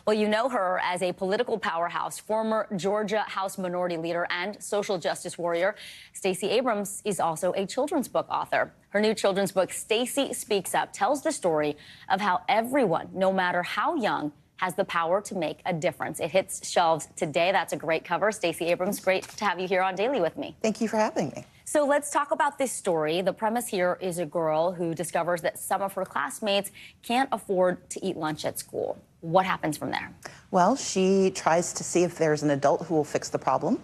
Well, you know her as a political powerhouse, former Georgia House Minority Leader and social justice warrior. Stacey Abrams is also a children's book author. Her new children's book, Stacey Speaks Up, tells the story of how everyone, no matter how young, has the power to make a difference. It hits shelves today. That's a great cover. Stacey Abrams, great to have you here on Daily with me. Thank you for having me. So let's talk about this story. The premise here is a girl who discovers that some of her classmates can't afford to eat lunch at school. What happens from there? Well, she tries to see if there's an adult who will fix the problem,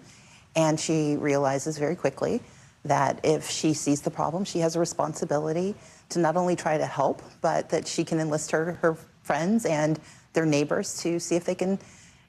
and she realizes very quickly that if she sees the problem, she has a responsibility to not only try to help, but that she can enlist her friends and their neighbors to see if they can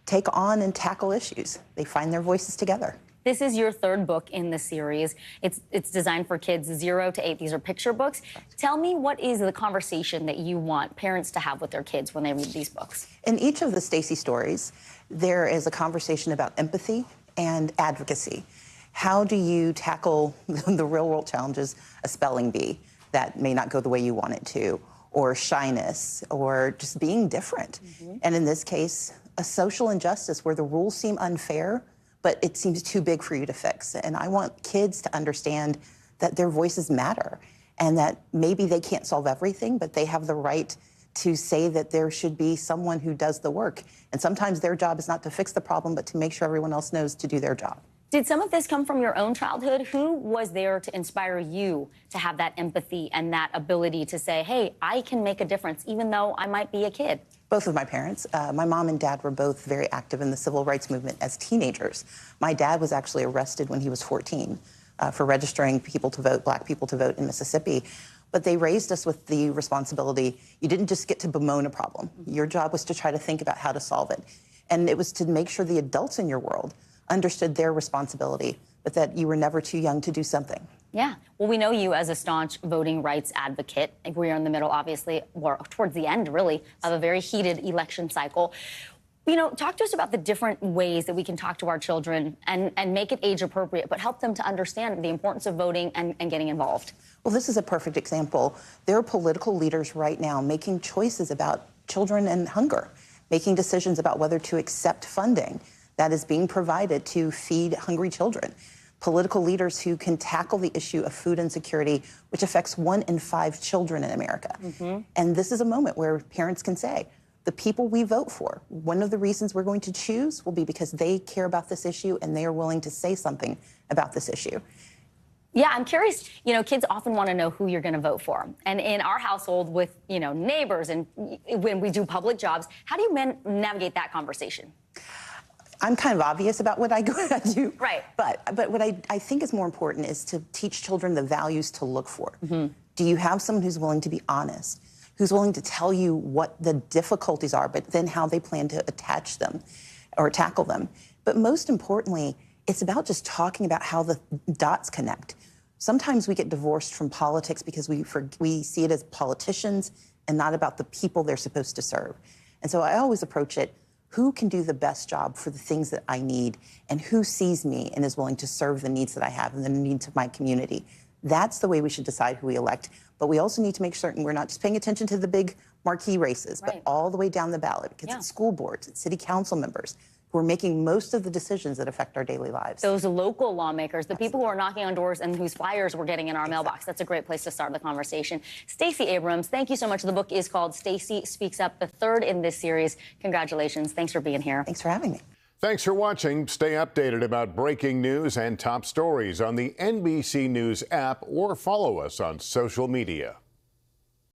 take on and tackle issues. They find their voices together. This is your third book in the series. It's designed for kids 0 to 8. These are picture books. Tell me, what is the conversation that you want parents to have with their kids when they read these books? In each of the Stacey stories, there is a conversation about empathy and advocacy. How do you tackle the real-world challenges, a spelling bee that may not go the way you want it to, or shyness, or just being different? And in this case, a social injustice where the rules seem unfair, but it seems too big for you to fix. And I want kids to understand that their voices matter and that maybe they can't solve everything, but they have the right to say that there should be someone who does the work. And sometimes their job is not to fix the problem, but to make sure everyone else knows to do their job. Did some of this come from your own childhood? Who was there to inspire you to have that empathy and that ability to say, hey, I can make a difference, even though I might be a kid? Both of my parents. My mom and dad were both very active in the civil rights movement as teenagers. My dad was actually arrested when he was 14 for registering people to vote, black people to vote in Mississippi. But they raised us with the responsibility. You didn't just get to bemoan a problem. Your job was to try to think about how to solve it. And it was to make sure the adults in your world understood their responsibility, but that you were never too young to do something. Yeah. Well, we know you as a staunch voting rights advocate. We're in the middle, obviously, or towards the end, really, of a very heated election cycle. You know, talk to us about the different ways that we can talk to our children and make it age appropriate, but help them to understand the importance of voting and getting involved. Well, this is a perfect example. There are political leaders right now making choices about children and hunger, making decisions about whether to accept funding that is being provided to feed hungry children. Political leaders who can tackle the issue of food insecurity, which affects 1 in 5 children in America. And this is a moment where parents can say, the people we vote for, one of the reasons we're going to choose will be because they care about this issue and they are willing to say something about this issue. Yeah, I'm curious, you know, kids often want to know who you're going to vote for. And in our household with, you know, neighbors and when we do public jobs, how do you navigate that conversation? I'm kind of obvious about what I do. Right. But what I think is more important is to teach children the values to look for. Do you have someone who's willing to be honest, who's willing to tell you what the difficulties are, but then how they plan to attach them or tackle them? But most importantly, it's about just talking about how the dots connect. Sometimes we get divorced from politics because we see it as politicians and not about the people they're supposed to serve. And so I always approach it, who can do the best job for the things that I need, and who sees me and is willing to serve the needs that I have and the needs of my community. That's the way we should decide who we elect. But we also need to make certain we're not just paying attention to the big marquee races, but all the way down the ballot, because it's school boards, it's city council members who are making most of the decisions that affect our daily lives. Those local lawmakers, the people who are knocking on doors and whose flyers we're getting in our mailbox. That's a great place to start the conversation. Stacey Abrams, thank you so much. The book is called Stacey Speaks Up, the third in this series. Congratulations. Thanks for being here. Thanks for having me. Thanks for watching. Stay updated about breaking news and top stories on the NBC News app or follow us on social media.